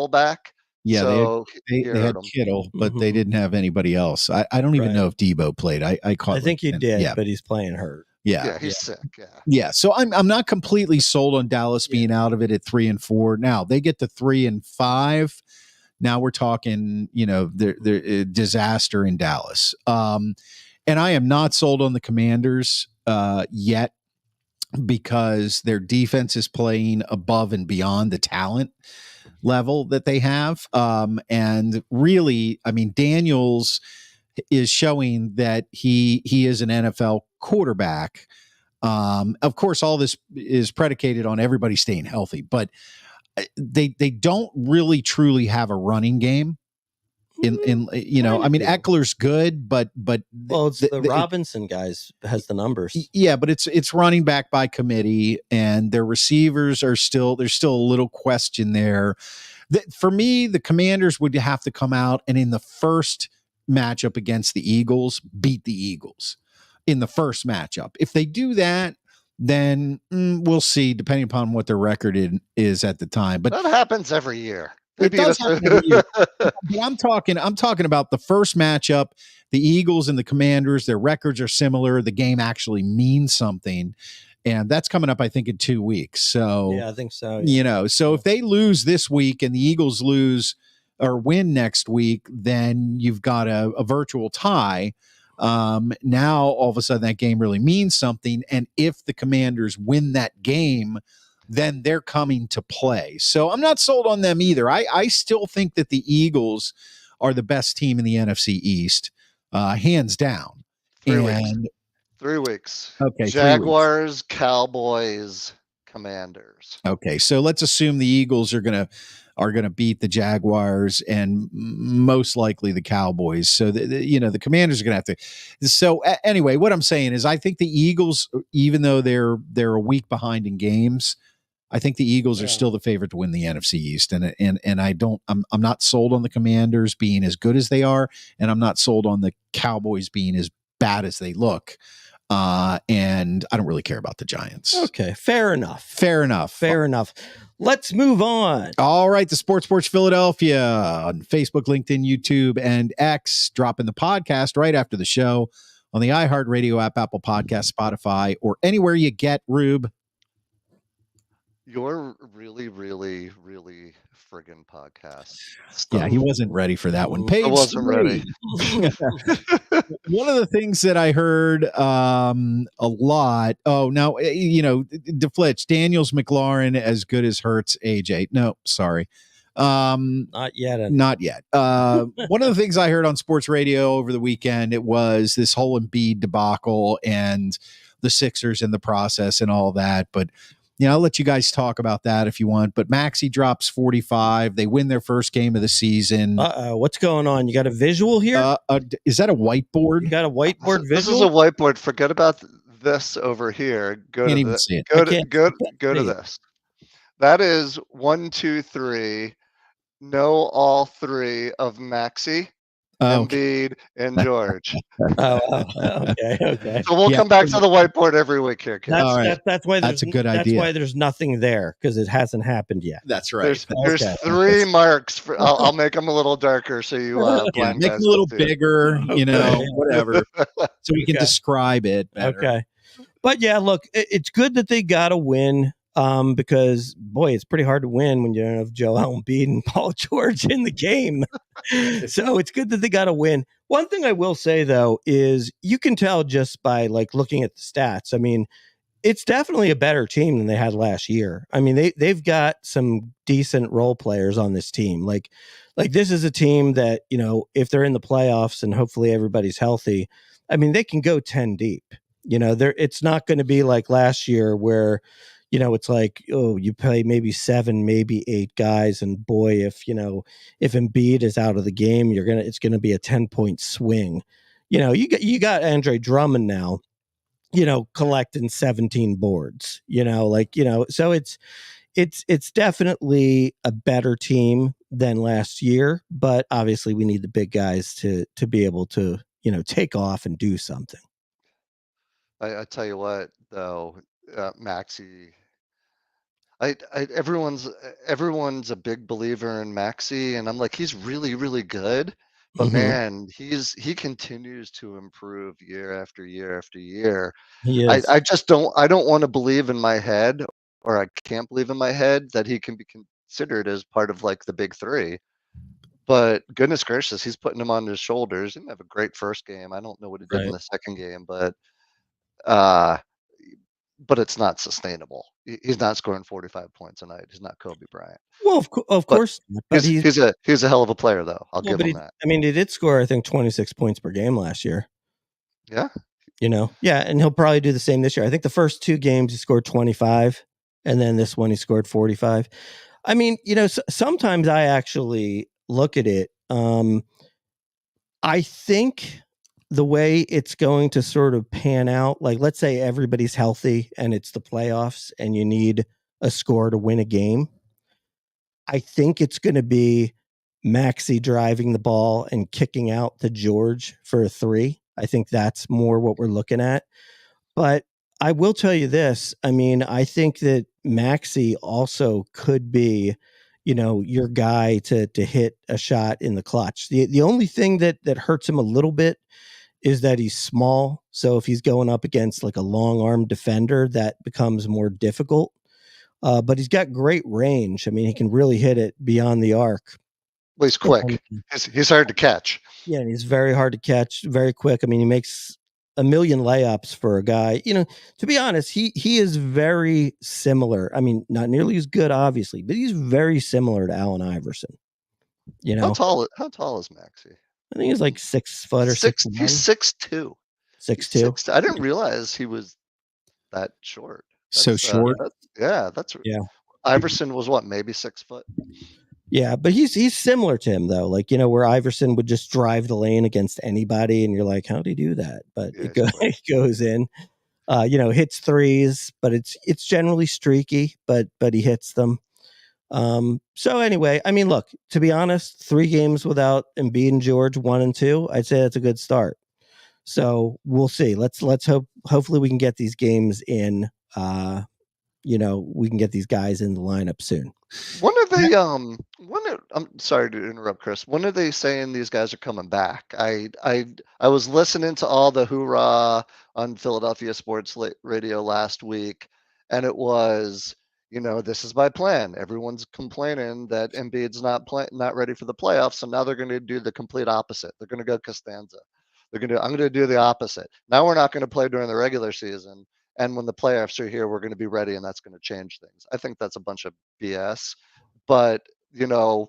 Speaker 3: back.
Speaker 1: Yeah,
Speaker 3: so
Speaker 1: they had Kittle, but they didn't have anybody else. I don't even know if Debo played. I
Speaker 2: think he did, but he's playing hurt.
Speaker 1: Yeah,
Speaker 3: he's sick.
Speaker 1: Yeah. So I'm not completely sold on Dallas being out of it at 3-4. Now they get to 3-5. Now we're talking, they're disaster in Dallas. And I am not sold on the Commanders yet, because their defense is playing above and beyond the talent level that they have. And really, I mean, Daniels is showing that he is an NFL quarterback. Of course, all this is predicated on everybody staying healthy, but they don't really truly have a running game. I mean, Eckler's good, but
Speaker 2: it's the Robinson guys has the numbers.
Speaker 1: Yeah, but it's running back by committee, and their receivers there's still a little question there. For me, the Commanders would have to come out and in the first matchup against the Eagles, beat the Eagles in the first matchup. If they do that, then we'll see, depending upon what their record is at the time. But
Speaker 3: that happens every year.
Speaker 1: It does happen every year. But I'm talking about the first matchup, the Eagles and the Commanders. Their records are similar. The game actually means something. And that's coming up, I think, in 2 weeks. So
Speaker 2: yeah, I think so. Yeah.
Speaker 1: So if they lose this week and the Eagles lose or win next week, then you've got a virtual tie. Now all of a sudden that game really means something. And if the Commanders win that game, then they're coming to play. So I'm not sold on them either. I still think that the Eagles are the best team in the NFC East, hands down.
Speaker 3: 3 weeks.
Speaker 1: Okay.
Speaker 3: Jaguars, Cowboys, Commanders.
Speaker 1: Okay. So let's assume the Eagles are going to beat the Jaguars and most likely the Cowboys. So the Commanders are going to have to. So anyway, what I'm saying is I think the Eagles, even though they're a week behind in games, I think the Eagles are still the favorite to win the NFC East, and I'm not sold on the Commanders being as good as they are, and I'm not sold on the Cowboys being as bad as they look. And I don't really care about the Giants.
Speaker 2: Okay, fair enough.
Speaker 1: Let's move on. All right, the Sports Philadelphia on Facebook, LinkedIn, YouTube, and X, dropping the podcast right after the show on the iHeartRadio app, Apple Podcasts, Spotify, or anywhere you get Rube.
Speaker 3: You're really, really, really friggin' podcast stuff.
Speaker 1: Yeah, he wasn't ready for that one.
Speaker 3: I wasn't ready.
Speaker 1: One of the things that I heard a lot. Oh, now, DeFlitch, Daniels, McLaurin, as good as Hurts, AJ. No, sorry.
Speaker 2: Not yet.
Speaker 1: Not yet. One of the things I heard on sports radio over the weekend, it was this whole Embiid debacle and the Sixers in the process and all that. But I'll let you guys talk about that if you want. But Maxey drops 45. They win their first game of the season.
Speaker 2: What's going on? You got a visual here?
Speaker 1: Is that a whiteboard?
Speaker 2: You got a whiteboard visual?
Speaker 3: This is a whiteboard. Forget about this over here. Go to this. That is 1, 2, 3. know all three of Maxey, Embiid, and George.
Speaker 2: Okay.
Speaker 3: So we'll come back to the whiteboard every week here, kids.
Speaker 2: That's why
Speaker 1: that's a good idea.
Speaker 2: That's why the's nothing there, because it hasn't happened yet.
Speaker 1: That's right.
Speaker 3: There's three marks. I'll make them a little darker so you blind
Speaker 1: make
Speaker 3: guys
Speaker 1: them a little
Speaker 3: can see
Speaker 1: bigger, whatever, so we can describe it better.
Speaker 2: Okay. But yeah, look, it's good that they got a win. Because boy, it's pretty hard to win when you don't have Joel Embiid and Paul George in the game. So it's good that they got a win. One thing I will say though is you can tell just by like looking at the stats. I mean, it's definitely a better team than they had last year. I mean, they've got some decent role players on this team. Like this is a team that, if they're in the playoffs and hopefully everybody's healthy, I mean, they can go 10 deep. It's not going to be like last year where it's like, oh, you play maybe 7, maybe 8 guys, and boy, if Embiid is out of the game, it's gonna be a 10-point swing. You got Andre Drummond now, collecting 17 boards. So it's definitely a better team than last year, but obviously we need the big guys to be able to take off and do something.
Speaker 3: I tell you what, though, Maxey. Everyone's a big believer in Maxey, and I'm like, he's really, really good. But man, he continues to improve year after year after year. I just don't want to believe in my head, or I can't believe in my head that he can be considered as part of like the big three. But goodness gracious, he's putting him on his shoulders. He didn't have a great first game. I don't know what he did in the second game, but it's not sustainable. He's not scoring 45 points a night. He's not Kobe Bryant.
Speaker 2: Well, of course,
Speaker 3: but he's a hell of a player, though. I'll give him that.
Speaker 2: I mean, he did score, I think, 26 points per game last year.
Speaker 3: Yeah.
Speaker 2: And he'll probably do the same this year. I think the first 2 games he scored 25, and then this one he scored 45. I mean, sometimes I actually look at it. I think the way it's going to sort of pan out, like let's say everybody's healthy and it's the playoffs and you need a score to win a game. I think it's going to be Maxey driving the ball and kicking out to George for a 3. I think that's more what we're looking at. But I will tell you this. I mean, I think that Maxey also could be, your guy to hit a shot in the clutch. The only thing that hurts him a little bit is that he's small. So if he's going up against like a long arm defender, that becomes more difficult. But he's got great range. I mean, he can really hit it beyond the arc.
Speaker 3: Well, he's quick. He's hard to catch.
Speaker 2: Yeah, and he's very hard to catch, very quick. I mean, he makes a million layups for a guy. To be honest, he is very similar. I mean, not nearly as good, obviously, but he's very similar to Allen Iverson.
Speaker 3: How tall is Maxey?
Speaker 2: I think he's like 6 foot or 6.
Speaker 3: He's 6'2".
Speaker 2: 6'2".
Speaker 3: I didn't realize he was that short.
Speaker 1: So short.
Speaker 3: That's Iverson was what, maybe 6 foot.
Speaker 2: Yeah, but he's similar to him though. Like, where Iverson would just drive the lane against anybody, and you're like, how do he do that? But it goes in. Hits threes, but it's generally streaky, but he hits them. So anyway, I mean, look, to be honest, 3 games without Embiid and George, 1 and 2, I'd say that's a good start. So we'll see. Let's hopefully we can get these games in. We can get these guys in the lineup soon. I'm sorry to interrupt, Chris. When are they saying these guys are coming back? I was listening to all the hoorah on Philadelphia Sports Radio last week, and it was, this is my plan. Everyone's complaining that Embiid's not ready for the playoffs, so now they're going to do the complete opposite. They're going to go Costanza. I'm going to do the opposite. Now we're not going to play during the regular season. And when the playoffs are here, we're going to be ready, and that's going to change things. I think that's a bunch of BS. But, you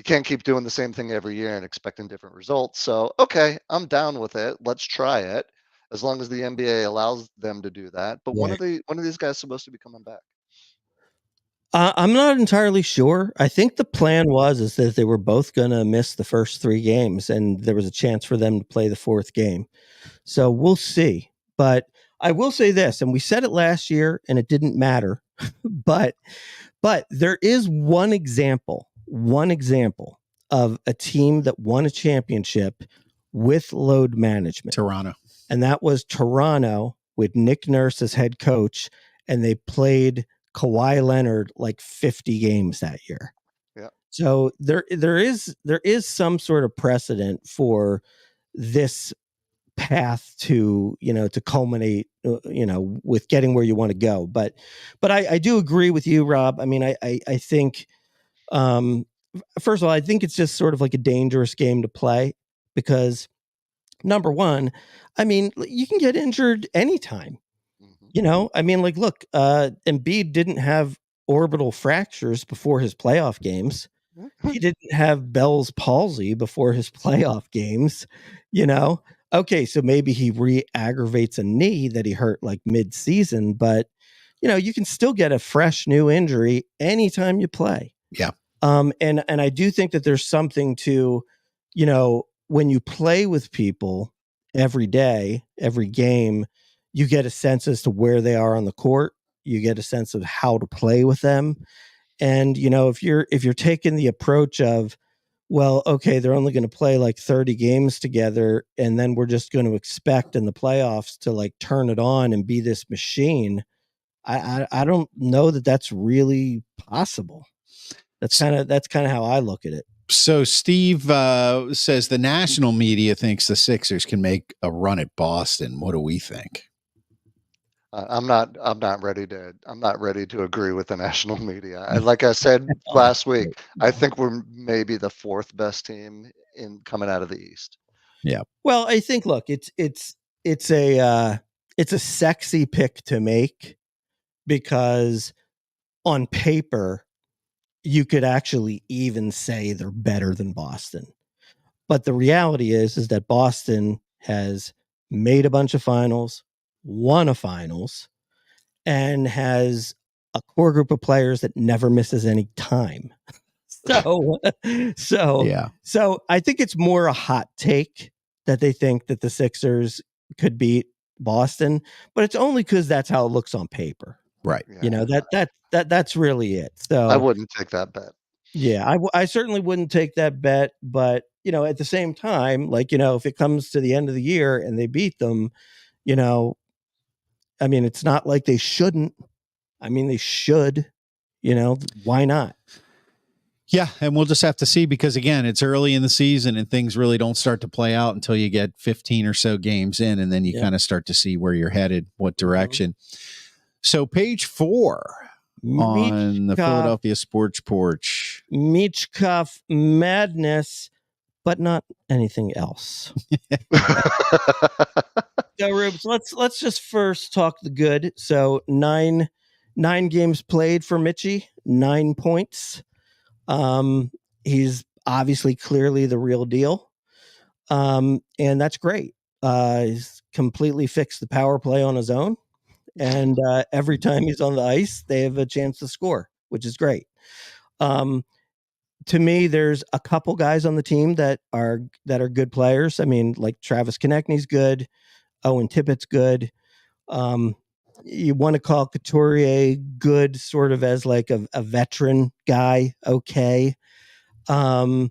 Speaker 2: can't keep doing the same thing every year and expecting different results. So, okay, I'm down with it. Let's try it, as long as the NBA allows them to do that. But when are these guys supposed to be coming back? I'm not entirely sure. I think the plan is that they were both going to miss the first 3 games, and there was a chance for them to play the 4th game. So we'll see. But I will say this, and we said it last year and it didn't matter, but there is one example one example of a team that won a championship with load management.
Speaker 1: Toronto.
Speaker 2: And that was Toronto with Nick Nurse as head coach, and they played Kawhi Leonard like 50 games that year.
Speaker 3: Yeah.
Speaker 2: So there is some sort of precedent for this path to, to culminate, with getting where you want to go. But I do agree with you, Rob. I mean, I think, first of all, I think it's just sort of like a dangerous game to play because, number one, I mean, you can get injured anytime. I mean, like, look, Embiid didn't have orbital fractures before his playoff games. He didn't have Bell's palsy before his playoff games, Okay, so maybe he re-aggravates a knee that he hurt like mid-season, but, you can still get a fresh new injury anytime you play.
Speaker 1: Yeah.
Speaker 2: And I do think that there's something to, when you play with people every day, every game, you get a sense as to where they are on the court. You get a sense of how to play with them. And, if you're taking the approach of, well, okay, they're only going to play like 30 games together, and then we're just going to expect in the playoffs to like turn it on and be this machine. I don't know that that's really possible. That's kind of how I look at it.
Speaker 1: So Steve says the national media thinks the Sixers can make a run at Boston. What do we think?
Speaker 3: I'm not ready to agree with the national media. Like I said last week, I think we're maybe the fourth best team in coming out of the East.
Speaker 1: Yeah.
Speaker 2: Well, I think, look, it's a sexy pick to make because on paper you could actually even say they're better than Boston. But the reality is that Boston has made a bunch of finals, won a finals, and has a core group of players that never misses any time. So I think it's more a hot take that they think that the Sixers could beat Boston, but it's only because that's how it looks on paper.
Speaker 1: Right.
Speaker 2: Yeah. That's really it. So
Speaker 3: I wouldn't take that bet.
Speaker 2: Yeah, I certainly wouldn't take that bet, but at the same time, like, if it comes to the end of the year and they beat them, I mean, it's not like they shouldn't. I mean, they should, why not?
Speaker 1: Yeah, and we'll just have to see because, again, it's early in the season and things really don't start to play out until you get 15 or so games in, and then you kind of start to see where you're headed, what direction. So page 4 on the Philadelphia Sports Porch.
Speaker 2: Michkov Madness, but not anything else. So, Rubes, let's just first talk the good. So 9 games played for Mitchie, 9 points. He's obviously clearly the real deal. And that's great. He's completely fixed the power play on his own. And every time he's on the ice, they have a chance to score, which is great. To me, there's a couple guys on the team that are good players. I mean, like Travis Konechny's good. Owen Tippett's good. You want to call Couturier good, sort of as like a veteran guy. Okay. On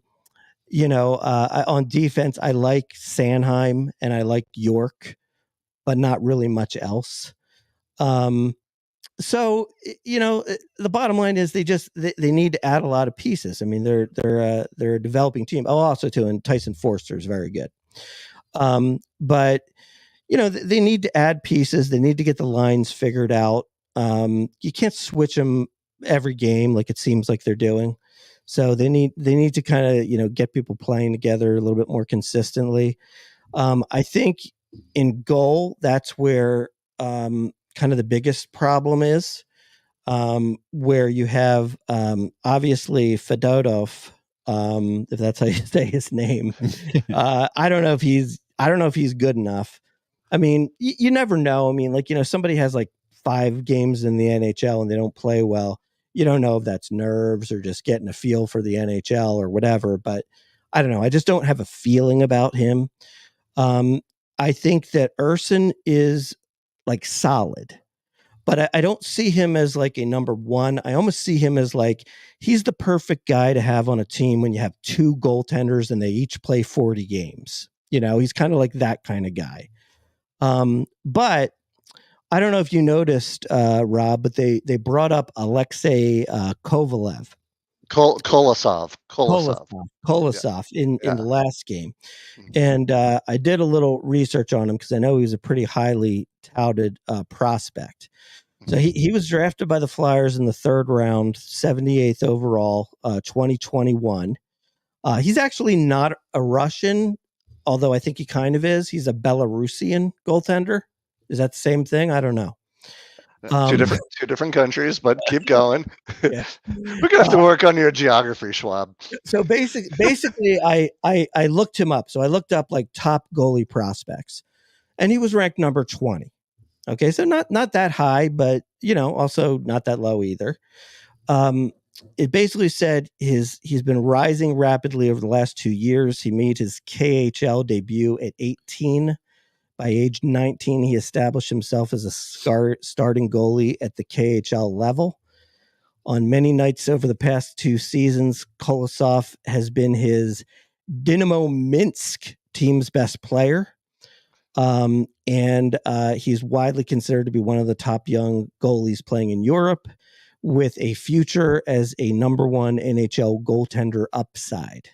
Speaker 2: defense, I like Sanheim and I like York, but not really much else. So, the bottom line is they need to add a lot of pieces. I mean, they're a developing team. Oh, also too, and Tyson Forster is very good. But they need to add pieces. They need to get the lines figured out. You can't switch them every game like it seems like they're doing. So they need to kind of, get people playing together a little bit more consistently. I think in goal, that's where kind of the biggest problem is, where you have obviously Fedotov, if that's how you say his name. I don't know if he's good enough. I mean, you never know. I mean, like, somebody has like 5 games in the NHL and they don't play well. You don't know if that's nerves or just getting a feel for the NHL or whatever, but I don't know. I just don't have a feeling about him. I think that Urson is like solid, but I don't see him as like a number one. I almost see him as like he's the perfect guy to have on a team when you have two goaltenders and they each play 40 games. He's kind of like that kind of guy. But I don't know if you noticed, Rob, but they brought up Alexei Kovalev.
Speaker 3: Kolosov
Speaker 2: in the last game. And I did a little research on him because I know he was a pretty highly touted prospect. So he was drafted by the Flyers in the 3rd round, 78th overall, 2021. He's actually not a Russian, although I think he kind of is. He's a Belarusian goaltender. Is that the same thing? I don't know.
Speaker 3: Two different countries, but keep going. Yeah. We're gonna have to work on your geography, Schwab.
Speaker 2: So basically, I looked him up. So I looked up like top goalie prospects, and he was ranked number 20. Okay, so not that high, but also not that low either. It basically said he's been rising rapidly over the last 2 years. He made his KHL debut at 18. By age 19, he established himself as a starting goalie at the KHL level. On many nights over the past 2 seasons, Kolosov has been his Dynamo Minsk team's best player. And he's widely considered to be one of the top young goalies playing in Europe, with a future as a number 1 NHL goaltender upside.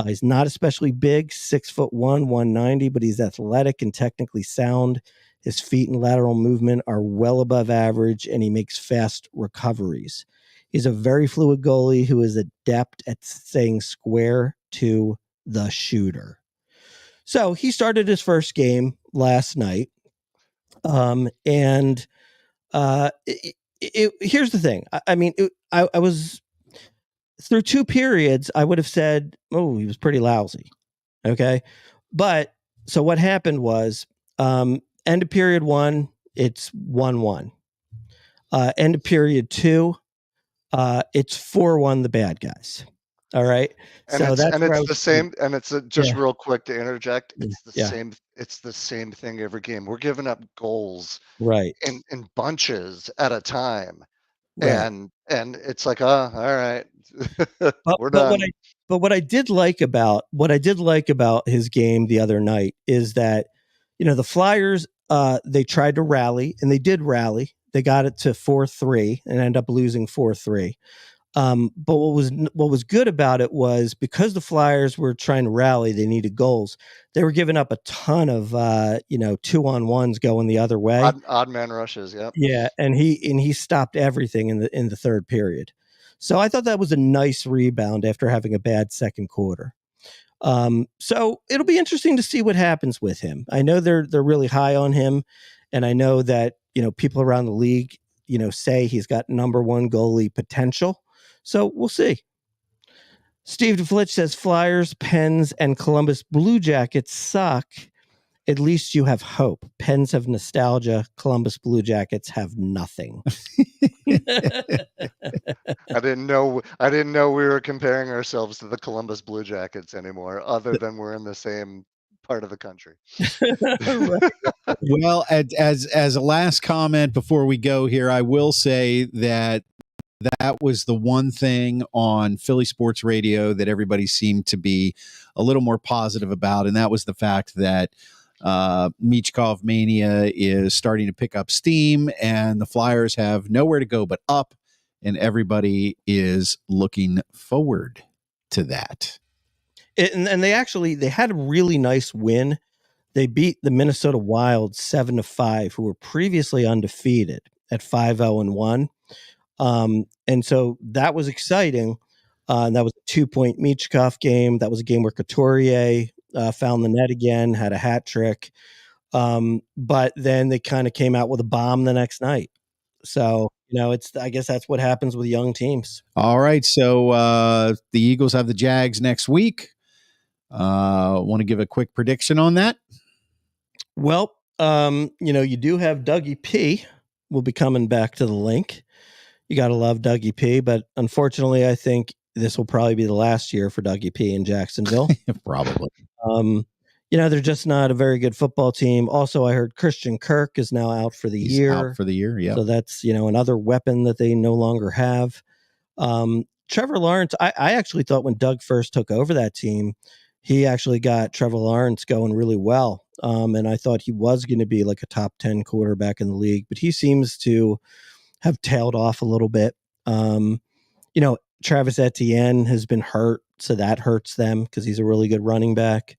Speaker 2: He's not especially big, 6'1", 190, but he's athletic and technically sound. His feet and lateral movement are well above average, and he makes fast recoveries. He's a very fluid goalie who is adept at staying square to the shooter. So he started his first game last night. Here's the thing. I was through 2 periods, I would have said, oh, he was pretty lousy. Okay. But so what happened was, end of period 1, it's 1-1. End of period 2, it's 4-1 the bad guys. All right.
Speaker 3: And
Speaker 2: so
Speaker 3: it's the same. And it's just real quick to interject. It's the same. It's the same thing every game. We're giving up goals in bunches at a time. Right. And it's like, all right, we're done.
Speaker 2: But what I did like about his game the other night is that, the Flyers, they tried to rally, and they did rally. They got it to 4-3 and ended up losing 4-3. But what was good about it was, because the Flyers were trying to rally, they needed goals. They were giving up a ton of 2-on-1s going the other way.
Speaker 3: Odd man rushes, yep.
Speaker 2: Yeah, and he stopped everything in the 3rd period. So I thought that was a nice rebound after having a bad second quarter. So it'll be interesting to see what happens with him. I know they're really high on him, and I know that people around the league say he's got number 1 goalie potential. So we'll see. Steve DeFlitch says Flyers, Pens, and Columbus Blue Jackets suck. At least you have hope. Pens have nostalgia. Columbus Blue Jackets have nothing.
Speaker 3: I didn't know we were comparing ourselves to the Columbus Blue Jackets anymore, other than we're in the same part of the country.
Speaker 1: Well, as a last comment before we go here, I will say that was the one thing on Philly Sports Radio that everybody seemed to be a little more positive about, and that was the fact that Michkov Mania is starting to pick up steam, and the Flyers have nowhere to go but up, and everybody is looking forward to that.
Speaker 2: And they had a really nice win. They beat the Minnesota Wild 7-5, who were previously undefeated at 5-0-1. And so that was exciting. And that was a 2-point Michkov game. That was a game where Couturier found the net again, had a hat trick. But then they kind of came out with a bomb the next night. So, I guess that's what happens with young teams.
Speaker 1: All right. So the Eagles have the Jags next week. Want to give a quick prediction on that?
Speaker 2: Well, you do have Dougie P will be coming back to the link. You got to love Dougie P, but unfortunately, I think this will probably be the last year for Dougie P in Jacksonville.
Speaker 1: Probably.
Speaker 2: they're just not a very good football team. Also, I heard Christian Kirk is now out for the year.
Speaker 1: Out for the year, yeah.
Speaker 2: So that's, another weapon that they no longer have. Trevor Lawrence, I actually thought when Doug first took over that team, he actually got Trevor Lawrence going really well. And I thought he was going to be like a top 10 quarterback in the league, but he seems to have tailed off a little bit. Travis Etienne has been hurt, so that hurts them because he's a really good running back.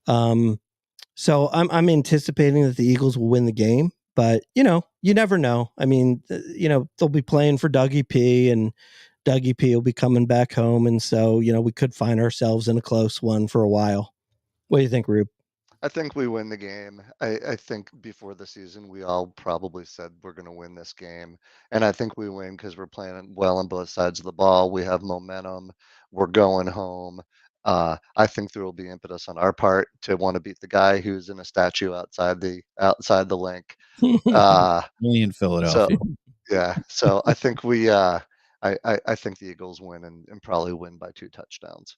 Speaker 2: So I'm anticipating that the Eagles will win the game, but you never know. I mean, they'll be playing for Dougie P, and Dougie P will be coming back home, and so we could find ourselves in a close one for a while. What do you think, Rube?
Speaker 3: I think we win the game. I think before the season, we all probably said we're going to win this game. And I think we win because we're playing well on both sides of the ball. We have momentum. We're going home. I think there will be impetus on our part to want to beat the guy who's in a statue outside the link.
Speaker 1: In Philadelphia.
Speaker 3: So I think I think the Eagles win and probably win by 2 touchdowns.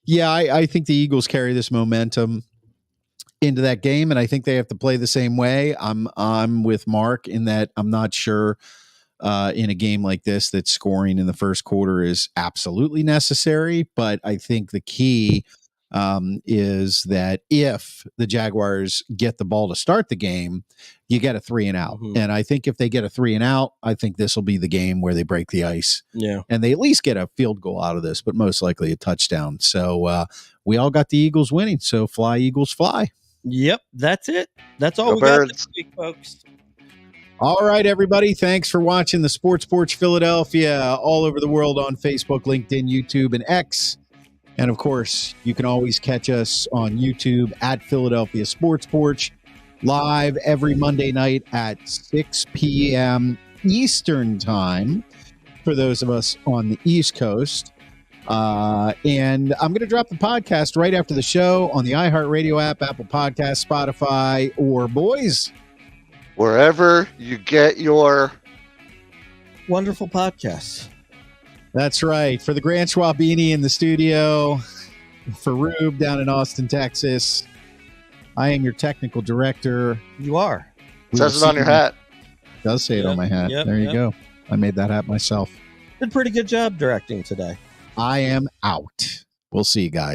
Speaker 1: Yeah, I think the Eagles carry this momentum into that game, and I think they have to play the same way. I'm with Mark in that I'm not sure in a game like this that scoring in the first quarter is absolutely necessary, but I think the key is that if the Jaguars get the ball to start the game, you get a 3 and out. Mm-hmm. And I think if they get a 3 and out, I think this will be the game where they break the ice.
Speaker 2: Yeah.
Speaker 1: And they at least get a field goal out of this, but most likely a touchdown. So we all got the Eagles winning. So fly, Eagles, fly.
Speaker 2: Yep, that's it. That's all we got this week, folks.
Speaker 1: All right, everybody. Thanks for watching the Sports Porch Philadelphia all over the world on Facebook, LinkedIn, YouTube, and X. And, of course, you can always catch us on YouTube at Philadelphia Sports Porch, live every Monday night at 6 p.m. Eastern Time for those of us on the East Coast. And I'm going to drop the podcast right after the show on the iHeartRadio app, Apple Podcasts, Spotify, or boys,
Speaker 3: wherever you get your
Speaker 2: wonderful podcasts.
Speaker 1: That's right. For the Grant Schwabini in the studio, for Rube down in Austin, Texas, I am your technical director.
Speaker 2: You are.
Speaker 3: It says it on your hat.
Speaker 1: It does say it on my hat. There you go. I made that hat myself.
Speaker 2: Did a pretty good job directing today.
Speaker 1: I am out. We'll see you guys.